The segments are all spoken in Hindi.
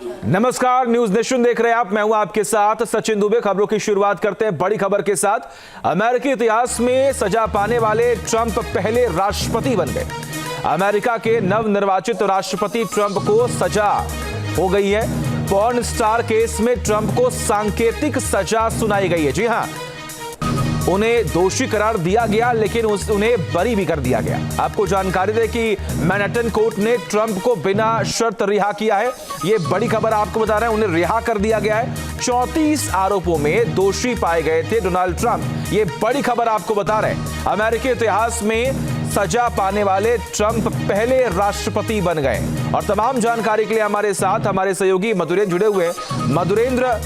नमस्कार, न्यूज नेशन देख रहे हैं आप। मैं हूं आपके साथ सचिन दुबे। खबरों की शुरुआत करते हैं बड़ी खबर के साथ। अमेरिकी इतिहास में सजा पाने वाले ट्रंप पहले राष्ट्रपति बन गए। अमेरिका के नवनिर्वाचित राष्ट्रपति ट्रंप को सजा हो गई है। पॉर्न स्टार केस में ट्रंप को सांकेतिक सजा सुनाई गई है। जी हां, उन्हें दोषी करार दिया गया, लेकिन उन्हें बरी भी कर दिया गया। आपको जानकारी दें कि मैनहट्टन कोर्ट ने ट्रंप को बिना शर्त रिहा किया है। ये बड़ी खबर आपको बता रहे हैं, उन्हें रिहा कर दिया गया है। 34 आरोपों में दोषी पाए गए थे डोनाल्ड ट्रंप। ये बड़ी खबर आपको बता रहे हैं। अमेरिकी इतिहास में सजा पाने वाले ट्रंप पहले राष्ट्रपति बन गए। और तमाम जानकारी के लिए हमारे साथ हमारे सहयोगी मधुरेंद्र जुड़े हुए। मधुरेंद्र,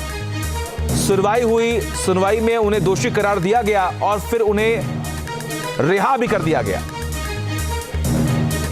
सुनवाई में उन्हें दोषी करार दिया गया और फिर उन्हें रिहा भी कर दिया गया।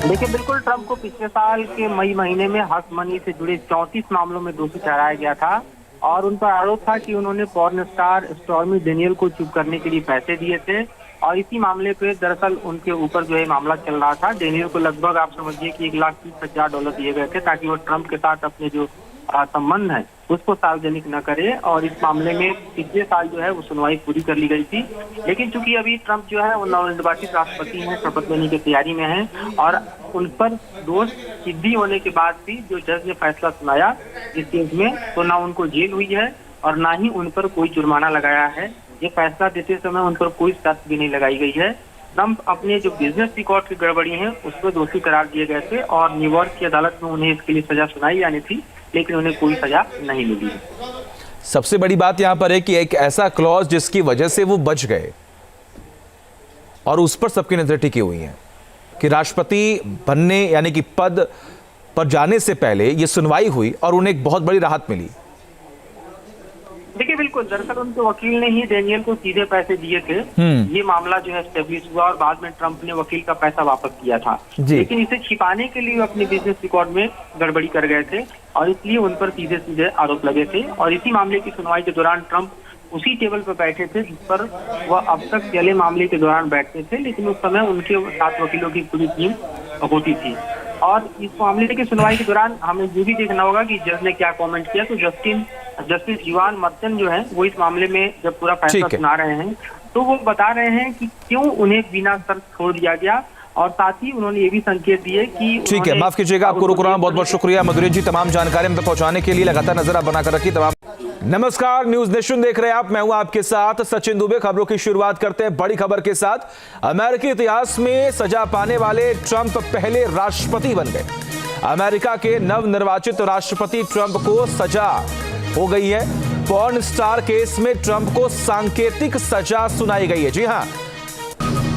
देखिए, बिल्कुल ट्रंप को पिछले साल के मई महीने में हक मनी से जुड़े 34 मामलों में दोषी ठहराया गया था और उन पर आरोप था कि उन्होंने पॉर्न स्टार स्टॉर्मी डेनियल को चुप करने के लिए पैसे दिए थे। और इसी मामले पे दरअसल उनके ऊपर जो है मामला चल रहा था। डेनियल को लगभग आप समझिए कि $1,30,000 दिए गए थे ताकि वो ट्रंप के साथ अपने जो संबंध है उसको सार्वजनिक न करे। और इस मामले में पिछले साल जो है वो सुनवाई पूरी कर ली गई थी, लेकिन चूंकि अभी ट्रंप जो है वो नवनिर्वाचित राष्ट्रपति हैं, शपथ लेने की तैयारी में हैं और उन पर दोष सिद्धि होने के बाद भी जो जज ने फैसला सुनाया इस केस में, तो ना उनको जेल हुई है और ना ही उन पर कोई जुर्माना लगाया है। ये फैसला देते समय उन पर कोई शर्त भी नहीं लगाई गई है। ट्रंप अपने जो बिजनेस रिकॉर्ड की गड़बड़ी है उस पर दोषी करार दिए गए थे और न्यूयॉर्क की अदालत में उन्हें इसके लिए सजा सुनाई जानी थी, लेकिन उन्हें कोई सजा नहीं मिली। सबसे बड़ी बात यहां पर है कि एक ऐसा क्लॉज जिसकी वजह से वो बच गए और उस पर सबकी नजर टिकी हुई है कि राष्ट्रपति बनने यानी कि पद पर जाने से पहले ये सुनवाई हुई और उन्हें एक बहुत बड़ी राहत मिली। देखिए, बिल्कुल दरअसल उनके वकील ने ही डेनियल को सीधे पैसे दिए थे। ये मामला जो है एस्टेब्लिश हुआ और बाद में ट्रंप ने वकील का पैसा वापस किया था, लेकिन इसे छिपाने के लिए अपने बिजनेस रिकॉर्ड में गड़बड़ी कर गए थे और इसलिए उन पर सीधे सीधे आरोप लगे थे। और इसी मामले की सुनवाई के दौरान ट्रंप उसी टेबल पर बैठे थे जिस पर वह अब तक चले मामले के दौरान बैठते थे, लेकिन उस समय उनके 7 वकीलों की पूरी टीम होती थी। और इस मामले की सुनवाई के दौरान हमें ये भी देखना होगा कि जज ने क्या कमेंट किया। तो जस्टिस इवान मर्चन जो है वो इस मामले में जब पूरा फैसला सुना रहे हैं तो वो बता रहे हैं कि क्यों उन्हें बिना शर्त छोड़ दिया गया और साथ ही उन्होंने ये भी संकेत दिए कि ठीक है, माफ कीजिएगा, आपको रुक रहा हूं। बहुत बहुत शुक्रिया मधुरेंद्र जी, तमाम जानकारी हम तक पहुंचाने के लिए। लगातार नजर आप बनाकर रखिए तमाम। नमस्कार, न्यूज नेशन देख रहे हैं आप। मैं हूं आपके साथ सचिन दुबे। खबरों की शुरुआत करते हैं बड़ी खबर के साथ। अमेरिकी इतिहास में सजा पाने वाले ट्रंप पहले राष्ट्रपति बन गए। अमेरिका के नवनिर्वाचित राष्ट्रपति ट्रंप को सजा हो गई है। पॉर्न स्टार केस में ट्रंप को सांकेतिक सजा सुनाई गई है। जी हां,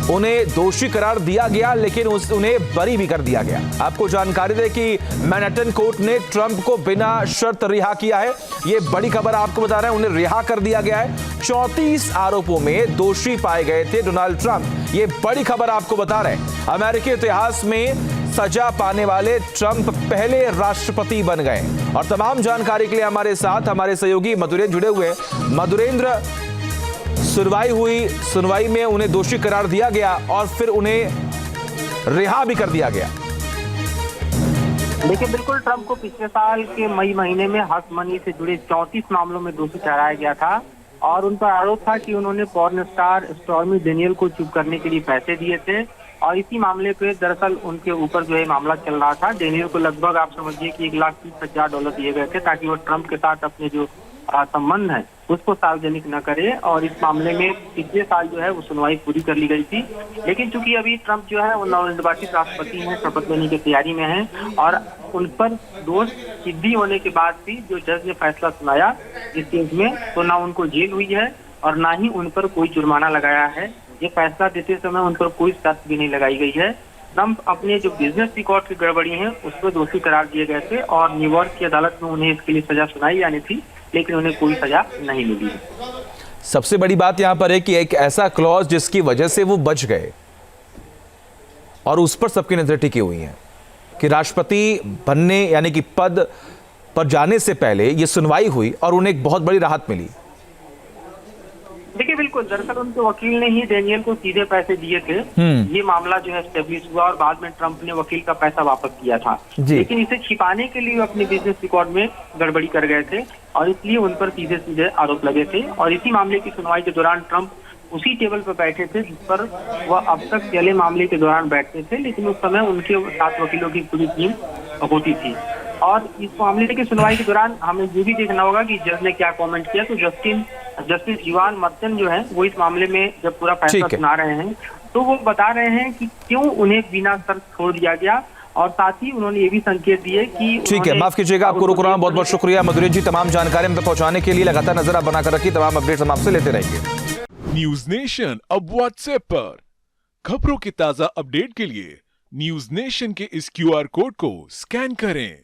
उन्हें दोषी करार दिया गया, लेकिन उन्हें बरी भी कर दिया गया। आपको जानकारी दें कि मैनहट्टन कोर्ट ने ट्रंप को बिना शर्त रिहा किया है। ये बड़ी खबर आपको बता रहे हैं, उन्हें रिहा कर दिया गया है। 34 आरोपों में दोषी पाए गए थे डोनाल्ड ट्रंप। ये बड़ी खबर आपको बता रहे हैं। अमेरिकी इतिहास में सजा पाने वाले ट्रंप पहले राष्ट्रपति बन गए। और तमाम जानकारी के लिए हमारे साथ हमारे सहयोगी मधुरेंद्र जुड़े हुए। मधुरेंद्र, सुनवाई में उन्हें दोषी करार दिया गया और फिर उन्हें रिहा भी कर दिया गया। देखिए, बिल्कुल ट्रंप को पिछले साल के मई महीने में हक मनी से जुड़े 34 मामलों में दोषी ठहराया गया था और उन पर आरोप था कि उन्होंने पॉर्न स्टार स्टॉर्मी डेनियल को चुप करने के लिए पैसे दिए थे। और इसी मामले पे दरअसल उनके ऊपर जो है मामला चल रहा था। डेनियल को लगभग आप समझिए कि $1,30,000 दिए गए थे ताकि वो ट्रंप के साथ अपने जो संबंध है उसको सार्वजनिक न करे। और इस मामले में पिछले साल जो है वो सुनवाई पूरी कर ली गई थी, लेकिन चूंकि अभी ट्रंप जो है वो नवनिर्वाचित राष्ट्रपति हैं, शपथ लेने की तैयारी में हैं और उन पर दोष सिद्धि होने के बाद भी जो जज ने फैसला सुनाया इस केस में, तो ना उनको जेल हुई है और ना ही उन पर कोई जुर्माना लगाया है। ये फैसला देते समय उन पर कोई शर्त भी नहीं लगाई गई है। ट्रंप अपने जो बिजनेस रिकॉर्ड की गड़बड़ी है उस पर दोषी करार दिए गए थे और न्यूयॉर्क की अदालत में उन्हें इसके लिए सजा सुनाई जानी थी, लेकिन उन्हें कोई सजा नहीं मिली। सबसे बड़ी बात यहां पर है कि एक ऐसा क्लॉज जिसकी वजह से वो बच गए और उस पर सबकी नजर टिकी हुई है कि राष्ट्रपति बनने यानी कि पद पर जाने से पहले ये सुनवाई हुई और उन्हें एक बहुत बड़ी राहत मिली। देखिए बिल्कुल, दरअसल उनके वकील ने ही डेनियल को सीधे पैसे दिए थे। ये मामला जो है एस्टेब्लिश हुआ और बाद में ट्रंप ने वकील का पैसा वापस किया था। लेकिन इसे छिपाने के लिए अपने बिजनेस रिकॉर्ड में गड़बड़ी कर गए थे और इसलिए उन पर सीधे सीधे आरोप लगे थे। और इसी मामले की सुनवाई के दौरान ट्रंप उसी टेबल पर बैठे थे जिस पर वह अब तक चले मामले के दौरान बैठते थे, लेकिन उस समय उनके 7 वकीलों की पूरी टीम होती थी। और इस मामले की सुनवाई के दौरान हमें ये भी देखना होगा कि जज ने क्या कमेंट किया। तो जस्टिस इवान मर्चन जो है वो इस मामले में जब पूरा फैसला सुना रहे हैं तो वो बता रहे हैं कि क्यों उन्हें बिना शर्त छोड़ दिया गया, और साथ ही उन्होंने ये भी संकेत दिए कि ठीक है, माफ कीजिएगा, आपको रुक रहा हूं। बहुत बहुत शुक्रिया मधुरी जी, तमाम जानकारी हम तक पहुंचाने के लिए। लगातार नजर आप बनाकर रखिए, तमाम अपडेट्स हम आपसे लेते रहेंगे। न्यूज नेशन अब व्हाट्सएप पर खबरों के ताजा अपडेट के लिए न्यूज नेशन के इस QR कोड को स्कैन करें।